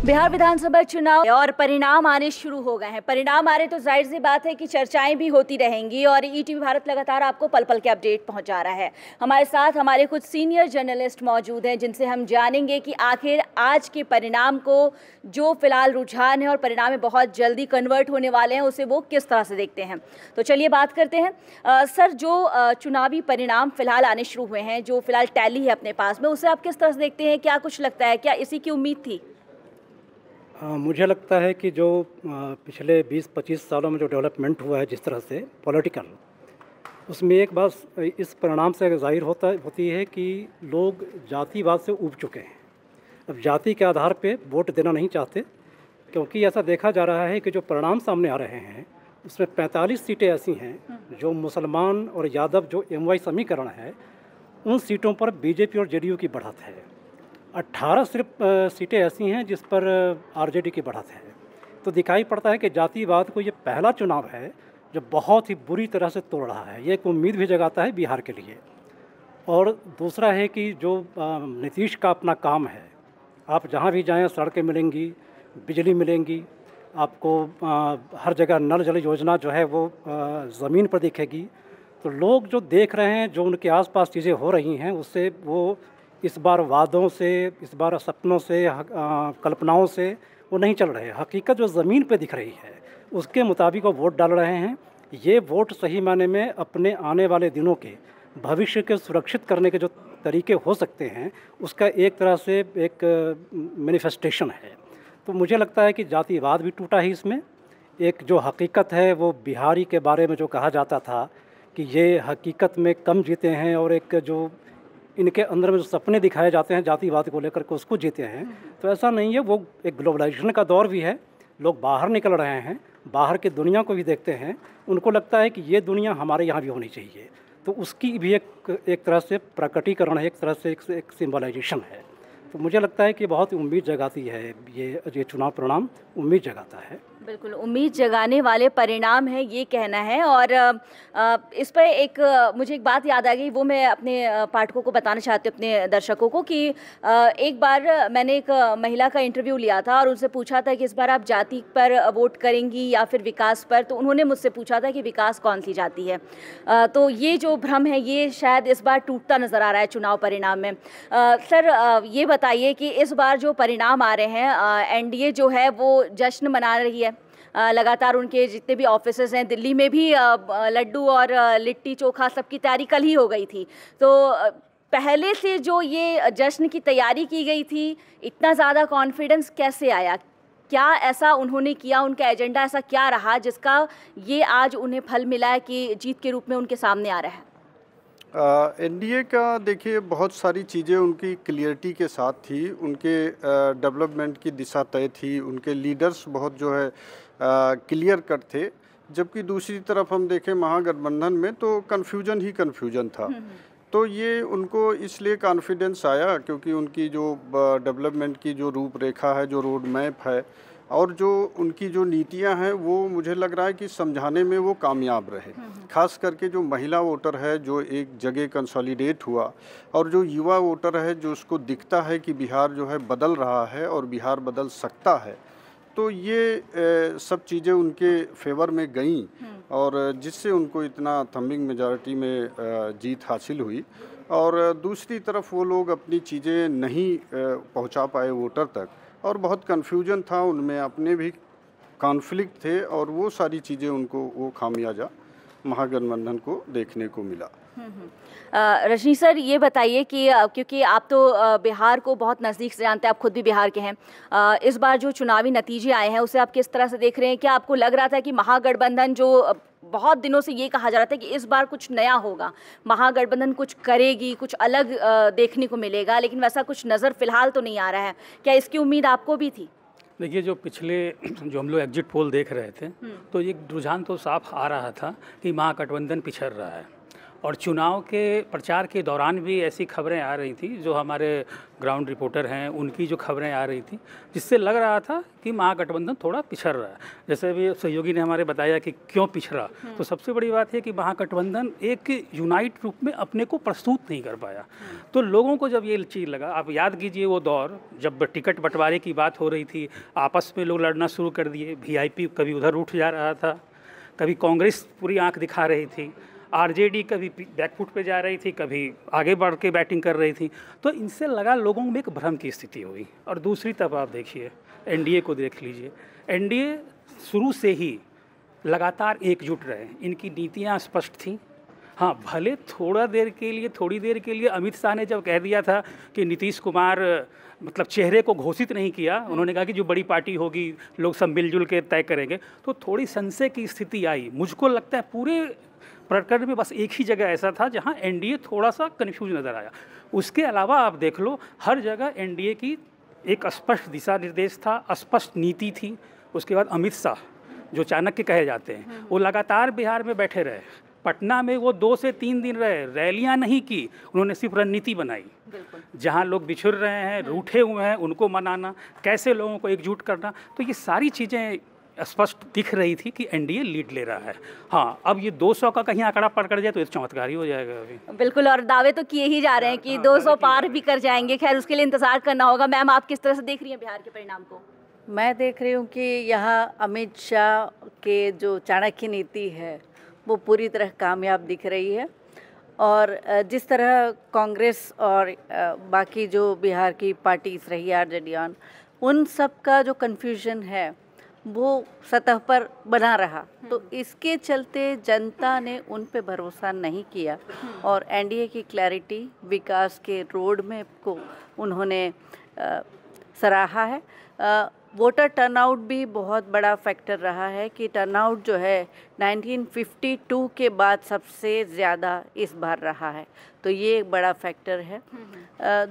बिहार विधानसभा चुनाव और परिणाम आने शुरू हो गए हैं। परिणाम आ रहे तो जाहिर सी बात है कि चर्चाएं भी होती रहेंगी और ईटीवी भारत लगातार आपको पल पल के अपडेट पहुंचा रहा है। हमारे साथ हमारे कुछ सीनियर जर्नलिस्ट मौजूद हैं जिनसे हम जानेंगे कि आखिर आज के परिणाम को जो फिलहाल रुझान है और परिणाम में बहुत जल्दी कन्वर्ट होने वाले हैं उसे वो किस तरह से देखते हैं। तो चलिए बात करते हैं। सर, जो चुनावी परिणाम फिलहाल आने शुरू हुए हैं, जो फिलहाल टैली है अपने पास में, उसे आप किस तरह से देखते हैं? क्या कुछ लगता है, क्या इसी की उम्मीद थी? मुझे लगता है कि जो पिछले 20-25 सालों में जो डेवलपमेंट हुआ है जिस तरह से पॉलिटिकल, उसमें एक बात इस परिणाम से ज़ाहिर होती है कि लोग जातिवाद से ऊब चुके हैं। अब जाति के आधार पे वोट देना नहीं चाहते, क्योंकि ऐसा देखा जा रहा है कि जो परिणाम सामने आ रहे हैं उसमें 45 सीटें ऐसी हैं जो मुसलमान और यादव जो MY समीकरण है उन सीटों पर बीजेपी और JDU की बढ़त है। 18 सिर्फ सीटें ऐसी हैं जिस पर RJD की बढ़त है। तो दिखाई पड़ता है कि जातिवाद को ये पहला चुनाव है जो बहुत ही बुरी तरह से तोड़ रहा है। ये एक उम्मीद भी जगाता है बिहार के लिए। और दूसरा है कि जो नीतीश का अपना काम है, आप जहाँ भी जाएं सड़कें मिलेंगी, बिजली मिलेंगी, आपको हर जगह नल जल योजना जो है वो ज़मीन पर दिखेगी। तो लोग जो देख रहे हैं, जो उनके आसपास चीज़ें हो रही हैं, उससे वो इस बार वादों से, इस बार सपनों से, कल्पनाओं से वो नहीं चल रहे। हकीकत जो ज़मीन पे दिख रही है उसके मुताबिक वो वोट डाल रहे हैं। ये वोट सही मायने में अपने आने वाले दिनों के भविष्य के सुरक्षित करने के जो तरीके हो सकते हैं उसका एक तरह से एक मैनिफेस्टेशन है। तो मुझे लगता है कि जातिवाद भी टूटा है इसमें। एक जो हकीकत है वो बिहारी के बारे में जो कहा जाता था कि ये हकीकत में कम जीते हैं और एक जो इनके अंदर में जो सपने दिखाए जाते हैं जातिवाद को लेकर के उसको जीते हैं, तो ऐसा नहीं है। वो एक ग्लोबलाइजेशन का दौर भी है, लोग बाहर निकल रहे हैं, बाहर की दुनिया को भी देखते हैं, उनको लगता है कि ये दुनिया हमारे यहाँ भी होनी चाहिए। तो उसकी भी एक तरह से प्रकटीकरण है, एक तरह से एक सिंबलाइजेशन है। तो मुझे लगता है कि बहुत उम्मीद जगाती है ये चुनाव परिणाम, उम्मीद जगाता है। बिल्कुल उम्मीद जगाने वाले परिणाम है, ये कहना है। और इस पर मुझे एक बात याद आ गई, वो मैं अपने पाठकों को बताना चाहती हूँ, अपने दर्शकों को, कि एक बार मैंने एक महिला का इंटरव्यू लिया था और उनसे पूछा था कि इस बार आप जाति पर वोट करेंगी या फिर विकास पर। तो उन्होंने मुझसे पूछा था कि विकास कौन सी जाति है। तो ये जो भ्रम है ये शायद इस बार टूटता नज़र आ रहा है चुनाव परिणाम में। सर, ये बताइए कि इस बार जो परिणाम आ रहे हैं, NDA जो है वो जश्न मना रही है। लगातार उनके जितने भी ऑफिसेस हैं, दिल्ली में भी लड्डू और लिट्टी चोखा सबकी तैयारी कल ही हो गई थी। तो पहले से जो ये जश्न की तैयारी की गई थी, इतना ज़्यादा कॉन्फिडेंस कैसे आया? क्या ऐसा उन्होंने किया, उनका एजेंडा ऐसा क्या रहा जिसका ये आज उन्हें फल मिला है कि जीत के रूप में उनके सामने आ रहा है? NDA का देखिए बहुत सारी चीज़ें उनकी क्लियरिटी के साथ थी, उनके डेवलपमेंट की दिशा तय थी, उनके लीडर्स बहुत जो है क्लियर कट थे। जबकि दूसरी तरफ हम देखें महागठबंधन में तो कन्फ्यूजन ही कन्फ्यूजन था। तो ये उनको इसलिए कॉन्फिडेंस आया क्योंकि उनकी जो डेवलपमेंट की जो रूपरेखा है, जो रोड मैप है और जो उनकी जो नीतियां हैं, वो मुझे लग रहा है कि समझाने में वो कामयाब रहे। खास करके जो महिला वोटर है जो एक जगह कंसोलिडेट हुआ और जो युवा वोटर है जो उसको दिखता है कि बिहार जो है बदल रहा है और बिहार बदल सकता है, तो ये सब चीज़ें उनके फेवर में गईं और जिससे उनको इतना थम्बिंग मेजॉरिटी में जीत हासिल हुई। और दूसरी तरफ वो लोग अपनी चीज़ें नहीं पहुंचा पाए वोटर तक और बहुत कन्फ्यूजन था उनमें, अपने भी कॉन्फ्लिक्ट थे और वो सारी चीज़ें उनको वो खामियाजा महागठबंधन को देखने को मिला। रजनी सर, ये बताइए कि क्योंकि आप तो बिहार को बहुत नज़दीक से जानते हैं, आप खुद भी बिहार के हैं, इस बार जो चुनावी नतीजे आए हैं उसे आप किस तरह से देख रहे हैं? क्या आपको लग रहा था कि महागठबंधन, जो बहुत दिनों से ये कहा जा रहा था कि इस बार कुछ नया होगा, महागठबंधन कुछ करेगी, कुछ अलग देखने को मिलेगा, लेकिन वैसा कुछ नज़र फिलहाल तो नहीं आ रहा है, क्या इसकी उम्मीद आपको भी थी? देखिए, जो पिछले जो हम लोग एग्जिट पोल देख रहे थे तो एक रुझान तो साफ आ रहा था कि महागठबंधन पिछड़ रहा है और चुनाव के प्रचार के दौरान भी ऐसी खबरें आ रही थी, जो हमारे ग्राउंड रिपोर्टर हैं उनकी जो खबरें आ रही थी, जिससे लग रहा था कि महागठबंधन थोड़ा पिछड़ रहा है। जैसे भी सहयोगी ने हमारे बताया कि क्यों पिछड़ा, तो सबसे बड़ी बात है कि महागठबंधन एक यूनाइट रूप में अपने को प्रस्तुत नहीं कर पाया। तो लोगों को जब ये चीज़ लगा, आप याद कीजिए वो दौर जब टिकट बंटवारे की बात हो रही थी, आपस में लोग लड़ना शुरू कर दिए, वीआईपी कभी उधर उठ जा रहा था, कभी कांग्रेस पूरी आंख दिखा रही थी, आरजेडी कभी बैकफुट पे जा रही थी, कभी आगे बढ़ के बैटिंग कर रही थी। तो इनसे लगा लोगों में एक भ्रम की स्थिति हुई। और दूसरी तरफ आप देखिए एनडीए को देख लीजिए, एनडीए शुरू से ही लगातार एकजुट रहे, इनकी नीतियां स्पष्ट थीं। हाँ, भले थोड़ी देर के लिए अमित शाह ने जब कह दिया था कि नीतीश कुमार मतलब चेहरे को घोषित नहीं किया, उन्होंने कहा कि जो बड़ी पार्टी होगी लोग सब मिलजुल के तय करेंगे, तो थोड़ी संशय की स्थिति आई। मुझको लगता है पूरे प्रकरण में बस एक ही जगह ऐसा था जहां एनडीए थोड़ा सा कन्फ्यूज नज़र आया। उसके अलावा आप देख लो हर जगह एनडीए की एक स्पष्ट दिशा निर्देश था, स्पष्ट नीति थी। उसके बाद अमित शाह जो चाणक्य कहे जाते हैं, वो लगातार बिहार में बैठे रहे। पटना में वो 2 से 3 दिन रहे, रैलियां नहीं की, उन्होंने सिर्फ रणनीति बनाई। जहां लोग बिछुड़ रहे हैं, रूठे हुए हैं, उनको मनाना, कैसे लोगों को एकजुट करना, तो ये सारी चीज़ें स्पष्ट दिख रही थी कि एनडीए लीड ले रहा है। हाँ, अब ये 200 का कहीं आंकड़ा पकड़ जाए तो ये चमत्कार ही हो जाएगा अभी। बिल्कुल, और दावे तो किए ही जा रहे हैं कि 200 पार भी कर जाएंगे। खैर, उसके लिए इंतजार करना होगा। मैम, आप किस तरह से देख रही हैं बिहार के परिणाम को? मैं देख रही हूँ कि यहाँ अमित शाह के जो चाणक्य नीति है वो पूरी तरह कामयाब दिख रही है। और जिस तरह कांग्रेस और बाकी जो बिहार की पार्टीज रही, आरजेडी, उन सब का जो कन्फ्यूजन है वो सतह पर बना रहा, तो इसके चलते जनता ने उन पे भरोसा नहीं किया और एनडीए की क्लैरिटी, विकास के रोड मैप को उन्होंने सराहा है। वोटर टर्नआउट भी बहुत बड़ा फैक्टर रहा है कि टर्नआउट जो है 1952 के बाद सबसे ज़्यादा इस बार रहा है, तो ये एक बड़ा फैक्टर है।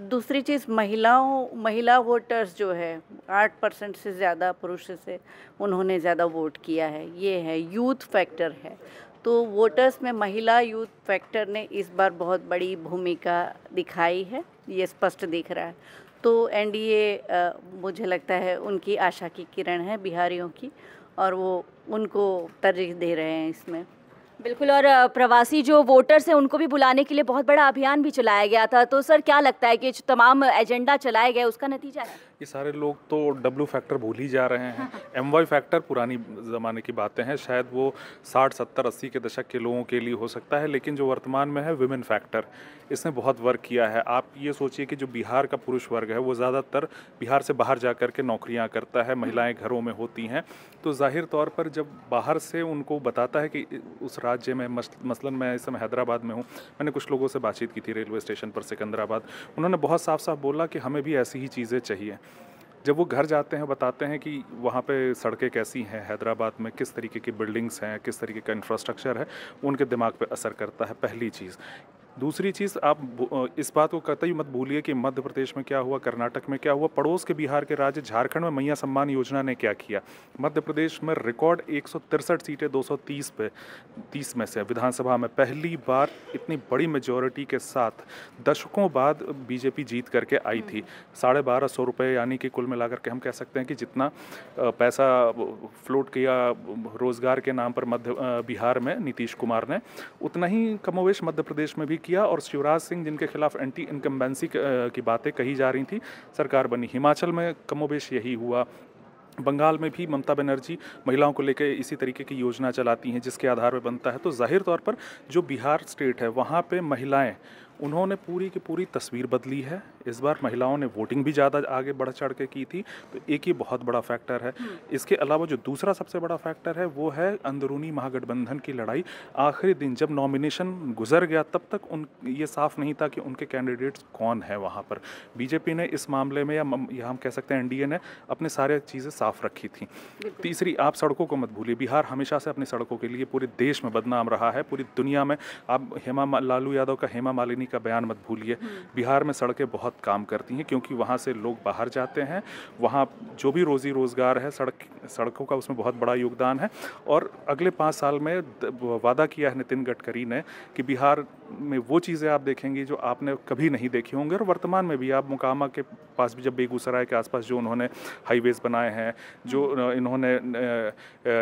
दूसरी चीज़, महिला वोटर्स जो है 8% से ज़्यादा पुरुष से उन्होंने ज़्यादा वोट किया है, ये है। यूथ फैक्टर है, तो वोटर्स में महिला यूथ फैक्टर ने इस बार बहुत बड़ी भूमिका दिखाई है, ये स्पष्ट दिख रहा है। तो एनडीए मुझे लगता है उनकी आशा की किरण है बिहारियों की, और वो उनको तरजीह दे रहे हैं इसमें। बिल्कुल, और प्रवासी जो वोटर्स हैं उनको भी बुलाने के लिए बहुत बड़ा अभियान भी चलाया गया था। तो सर, क्या लगता है कि जो तमाम एजेंडा चलाए गए उसका नतीजा है? ये सारे लोग तो डब्ल्यू फैक्टर भूल ही जा रहे हैं। एमवाई फैक्टर पुरानी ज़माने की बातें हैं, शायद वो 60, 70, 80 के दशक के लोगों के लिए हो सकता है, लेकिन जो वर्तमान में है विमेन फैक्टर, इसने बहुत वर्क किया है। आप ये सोचिए कि जो बिहार का पुरुष वर्ग है वो ज़्यादातर बिहार से बाहर जा कर के नौकरियाँ करता है, महिलाएं घरों में होती हैं, तो जाहिर तौर पर जब बाहर से उनको बताता है कि उस राज्य में, मसलन मैं इस समय हैदराबाद में हूँ, मैंने कुछ लोगों से बातचीत की थी रेलवे स्टेशन पर सिकंदराबाद, उन्होंने बहुत साफ साफ बोला कि हमें भी ऐसी ही चीज़ें चाहिए। जब वो घर जाते हैं बताते हैं कि वहाँ पे सड़कें कैसी हैं, हैदराबाद में किस तरीके की बिल्डिंग्स हैं, किस तरीके का इंफ्रास्ट्रक्चर है, उनके दिमाग पे असर करता है, पहली चीज़। दूसरी चीज़, आप इस बात को कतई मत भूलिए कि मध्य प्रदेश में क्या हुआ, कर्नाटक में क्या हुआ, पड़ोस के बिहार के राज्य झारखंड में मैया सम्मान योजना ने क्या किया। मध्य प्रदेश में रिकॉर्ड 163 सीटें 230 पे 30 में से विधानसभा में पहली बार इतनी बड़ी मेजॉरिटी के साथ दशकों बाद बीजेपी जीत करके आई थी। 1250 रुपये, यानी कि कुल मिलाकर के हम कह सकते हैं कि जितना पैसा फ्लोट किया रोज़गार के नाम पर बिहार में नीतीश कुमार ने, उतना ही कमोवेश मध्य प्रदेश में भी किया। और शिवराज सिंह, जिनके खिलाफ एंटी इनकम्बेंसी की बातें कही जा रही थी, सरकार बनी। हिमाचल में कमोवेश यही हुआ। बंगाल में भी ममता बनर्जी महिलाओं को लेकर इसी तरीके की योजना चलाती हैं जिसके आधार पर बनता है। तो जाहिर तौर पर जो बिहार स्टेट है वहाँ पे महिलाएं, उन्होंने पूरी की पूरी तस्वीर बदली है। इस बार महिलाओं ने वोटिंग भी ज़्यादा आगे बढ़ चढ़ के की थी, तो एक ये बहुत बड़ा फैक्टर है। इसके अलावा जो दूसरा सबसे बड़ा फैक्टर है वो है अंदरूनी महागठबंधन की लड़ाई। आखिरी दिन जब नॉमिनेशन गुजर गया तब तक ये साफ नहीं था कि उनके कैंडिडेट्स कौन है वहाँ पर। बीजेपी ने इस मामले में, या हम कह सकते हैं एनडीए ने, अपने सारे चीज़ें साफ रखी थी। तीसरी, आप सड़कों को मत भूलिए। बिहार हमेशा से अपनी सड़कों के लिए पूरे देश में बदनाम रहा है, पूरी दुनिया में। आप लालू यादव का हेमा मालिनी अंबानी का बयान मत भूलिए, बिहार में सड़कें बहुत काम करती हैं क्योंकि वहाँ से लोग बाहर जाते हैं, वहाँ जो भी रोज़ी रोज़गार है सड़कों का उसमें बहुत बड़ा योगदान है। और अगले 5 साल में वादा किया है नितिन गडकरी ने कि बिहार में वो चीज़ें आप देखेंगे जो आपने कभी नहीं देखी होंगे। और वर्तमान में भी आप मोकामा के पास भी, जब बेगूसराय के आसपास जो उन्होंने हाईवेज़ बनाए हैं, जो इन्होंने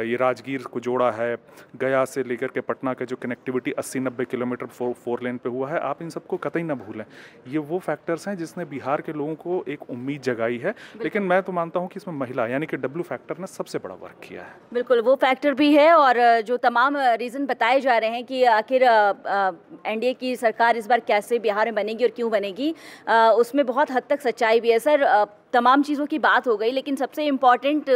ये राजगीर को जोड़ा है, गया से लेकर के पटना का जो कनेक्टिविटी 80-90 किलोमीटर 4 लेन पे हुआ है, आप इन सबको कतई ना भूलें। ये वो फैक्टर्स हैं जिसने बिहार के लोगों को एक उम्मीद जगाई है। लेकिन मैं तो मानता हूँ कि इसमें महिला यानी कि डब्ल्यू फैक्टर ने सबसे बड़ा वर्क किया है। बिल्कुल, वो फैक्टर भी है। और जो तमाम रीज़न बताए जा रहे हैं कि आखिर एनडीए की सरकार इस बार कैसे बिहार में बनेगी और क्यों बनेगी, उसमें बहुत हद तक सच्चाई भी है। सर, तमाम चीज़ों की बात हो गई, लेकिन सबसे इम्पॉर्टेंट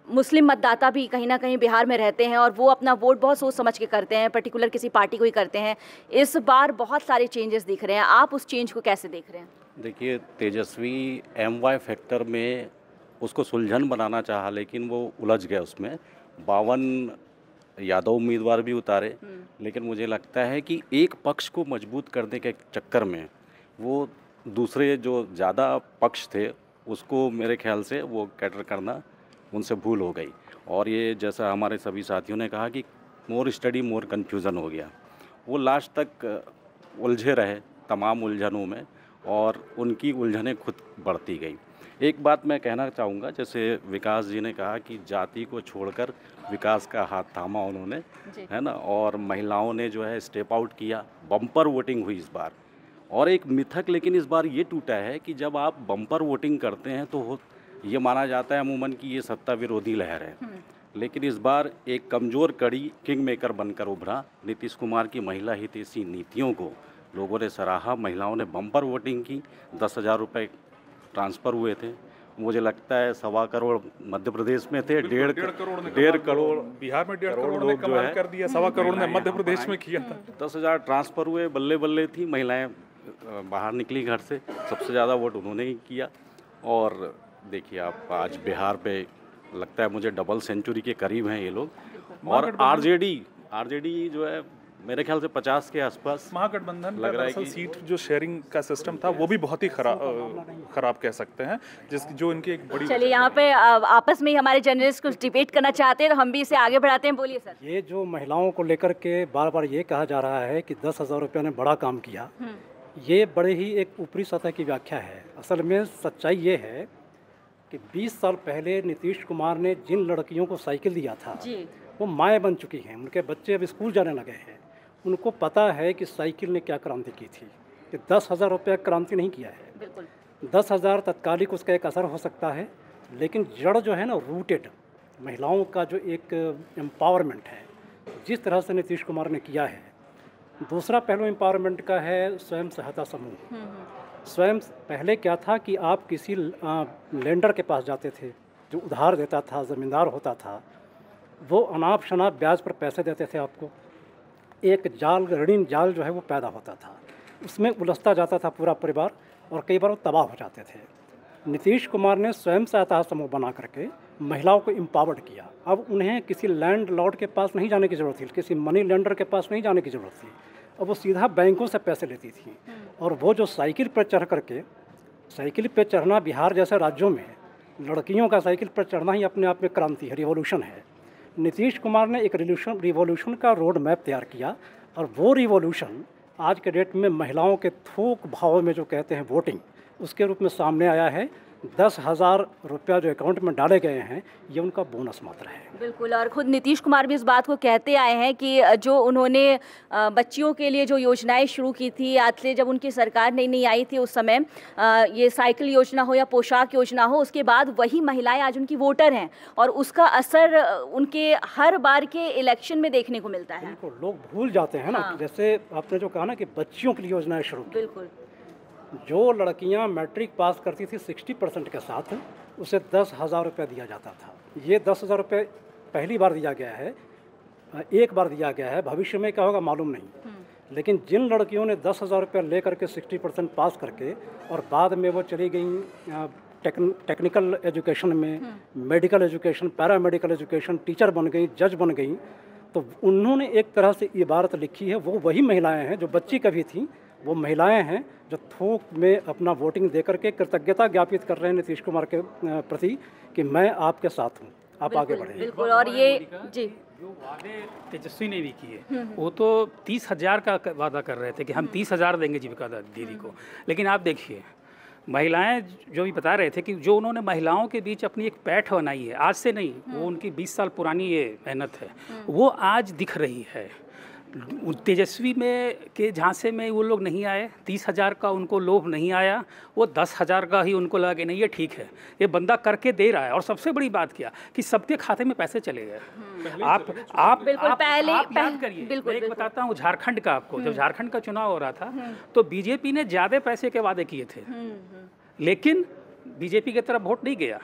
मुस्लिम मतदाता भी कहीं ना कहीं बिहार में रहते हैं और वो अपना वोट बहुत सोच समझ के करते हैं, पर्टिकुलर किसी पार्टी को ही करते हैं। इस बार बहुत सारे चेंजेस दिख रहे हैं, आप उस चेंज को कैसे देख रहे हैं? देखिए, तेजस्वी MY फैक्टर में उसको सुलझन बनाना चाहा, लेकिन वो उलझ गया उसमें। 52 यादव उम्मीदवार भी उतारे, लेकिन मुझे लगता है कि एक पक्ष को मजबूत करने के चक्कर में वो दूसरे जो ज़्यादा पक्ष थे उसको मेरे ख्याल से वो कैटर करना उनसे भूल हो गई। और ये जैसा हमारे सभी साथियों ने कहा कि मोर स्टडी मोर कन्फ्यूज़न हो गया। वो लास्ट तक उलझे रहे तमाम उलझनों में और उनकी उलझनें खुद बढ़ती गई। एक बात मैं कहना चाहूँगा, जैसे विकास जी ने कहा कि जाति को छोड़कर विकास का हाथ थामा उन्होंने, है ना, और महिलाओं ने जो है स्टेप आउट किया, बम्पर वोटिंग हुई इस बार। और एक मिथक लेकिन इस बार ये टूटा है कि जब आप बम्पर वोटिंग करते हैं तो ये माना जाता है अमूमन कि ये सत्ता विरोधी लहर है, लेकिन इस बार एक कमज़ोर कड़ी किंग मेकर बनकर उभरा। नीतीश कुमार की महिला हितैषी नीतियों को लोगों ने सराहा, महिलाओं ने बम्पर वोटिंग की, 10,000 रुपये ट्रांसफ़र हुए थे। मुझे लगता है 1.25 करोड़ मध्य प्रदेश में थे, 1.5 करोड़ बिहार में, 1.5 करोड़ ने कमाल कर दिया, 1.25 करोड़ ने मध्य प्रदेश में किया था। 10,000 ट्रांसफ़र हुए, बल्ले बल्ले थी, महिलाएं बाहर निकली घर से, सबसे ज़्यादा वोट उन्होंने ही किया। और देखिए आप आज बिहार पे लगता है मुझे डबल सेंचुरी के करीब हैं ये लोग। और आरजेडी जो है मेरे ख्याल से 50 के आसपास महागठबंधन लग रहा है कि सीट जो शेयरिंग का सिस्टम था वो भी बहुत ही खराब कह सकते हैं, जो इनकी एक बड़ी। चलिए, यहाँ पे आपस में ही हमारे जर्नलिस्ट कुछ डिबेट करना चाहते हैं तो हम भी इसे आगे बढ़ाते हैं। बोलिए सर। ये जो महिलाओं को लेकर के बार बार ये कहा जा रहा है कि 10,000 रुपये ने बड़ा काम किया, ये बड़े ही एक ऊपरी सतह की व्याख्या है। असल में सच्चाई ये है कि 20 साल पहले नीतीश कुमार ने जिन लड़कियों को साइकिल दिया था वो माएँ बन चुकी हैं, उनके बच्चे अब स्कूल जाने लगे हैं, उनको पता है कि साइकिल ने क्या क्रांति की थी। कि 10,000 रुपये क्रांति नहीं किया है, 10,000 तत्कालिक उसका एक असर हो सकता है, लेकिन जड़ जो है ना, रूटेड महिलाओं का जो एक एम्पावरमेंट है, जिस तरह से नीतीश कुमार ने किया है। दूसरा पहलू एम्पावरमेंट का है स्वयं सहायता समूह। स्वयं पहले क्या था कि आप किसी लेंडर के पास जाते थे जो उधार देता था, ज़मींदार होता था, वो अनाप शनाप ब्याज पर पैसे देते थे आपको। एक जाल, ऋणी जाल जो है वो पैदा होता था, उसमें उलझता जाता था पूरा परिवार और कई बार वो तबाह हो जाते थे। नीतीश कुमार ने स्वयं सहायता समूह बना करके महिलाओं को एम्पावर्ड किया। अब उन्हें किसी लैंड लॉर्ड के पास नहीं जाने की ज़रूरत थी, किसी मनी लेंडर के पास नहीं जाने की ज़रूरत थी। अब वो सीधा बैंकों से पैसे लेती थी। और वो जो साइकिल पर चढ़ करके, साइकिल पर चढ़ना बिहार जैसे राज्यों में लड़कियों का साइकिल पर चढ़ना ही अपने आप में क्रांति है, रिवॉल्यूशन है। नीतीश कुमार ने एक रिवॉल्यूशन का रोड मैप तैयार किया और वो रिवॉल्यूशन आज के डेट में महिलाओं के थोक भाव में जो कहते हैं वोटिंग, उसके रूप में सामने आया है। 10,000 रुपया जो अकाउंट में डाले गए हैं, ये उनका बोनस मात्र है। बिल्कुल, और खुद नीतीश कुमार भी इस बात को कहते आए हैं कि जो उन्होंने बच्चियों के लिए जो योजनाएं शुरू की थी, आज से जब उनकी सरकार नई आई थी उस समय, ये साइकिल योजना हो या पोशाक योजना हो, उसके बाद वही महिलाएं आज उनकी वोटर हैं और उसका असर उनके हर बार के इलेक्शन में देखने को मिलता है। बिल्कुल, लोग भूल जाते हैं ना। जैसे आपने जो कहा ना कि बच्चियों के लिए योजनाएं शुरू की, बिल्कुल, जो लड़कियां मैट्रिक पास करती थी 60% के साथ, उसे 10,000 रुपये दिया जाता था। ये 10,000 रुपये पहली बार दिया गया है, एक बार दिया गया है, भविष्य में क्या होगा मालूम नहीं। लेकिन जिन लड़कियों ने 10,000 रुपये ले करके 60% पास करके और बाद में वो चली गई टेक्निकल एजुकेशन में, medical education, paramedical education, teacher बन गई, जज बन गई, तो उन्होंने एक तरह से इबारत लिखी है, वो वही महिलाएं हैं जो बच्ची कभी थी वो महिलाएं हैं जो थोक में अपना वोटिंग देकर के कृतज्ञता ज्ञापित कर रहे हैं नीतीश कुमार के प्रति कि मैं आपके साथ हूँ, आप आगे बढ़ें। बिल्कुल। और ये जी जो वादे तेजस्वी ने भी किए वो तो 30,000 का वादा कर रहे थे कि हम 30,000 देंगे जीविका दीदी को, लेकिन आप देखिए महिलाएं जो भी बता रहे थे कि जो उन्होंने महिलाओं के बीच अपनी एक पैठ बनाई है, आज से नहीं, वो उनकी 20 साल पुरानी ये मेहनत है, वो आज दिख रही है। तेजस्वी में के झांसे में वो लोग नहीं आए, 30,000 का उनको लोभ नहीं आया, वो 10,000 का ही उनको लगा कि नहीं ये ठीक है, ये बंदा करके दे रहा है। और सबसे बड़ी बात क्या कि सबके खाते में पैसे चले गए। आप बिल्कुल पहले याद करिए, बिल्कुल एक बताता हूँ झारखंड का आपको, जब झारखंड का चुनाव हो रहा था तो बीजेपी ने ज़्यादा पैसे के वादे किए थे, लेकिन बीजेपी की तरफ वोट नहीं गया।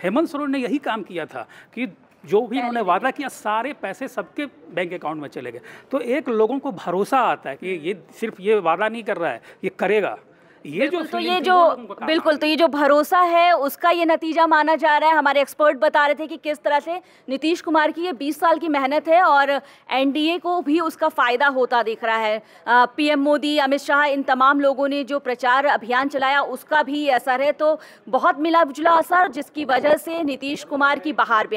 हेमंत सोरेन ने यही काम किया था कि जो भी उन्होंने वादा किया सारे पैसे सबके बैंक अकाउंट में चले गए। तो एक लोगों को भरोसा आता है कि ये सिर्फ ये वादा नहीं कर रहा है, ये करेगा। ये जो तो ये जो बिल्कुल तो ये जो भरोसा है उसका ये नतीजा माना जा रहा है। हमारे एक्सपर्ट बता रहे थे कि किस तरह से नीतीश कुमार की ये 20 साल की मेहनत है और एनडीए को भी उसका फ़ायदा होता दिख रहा है। पीएम मोदी, अमित शाह, इन तमाम लोगों ने जो प्रचार अभियान चलाया उसका भी असर है। तो बहुत मिला जुला असर, जिसकी वजह से नीतीश कुमार की बहार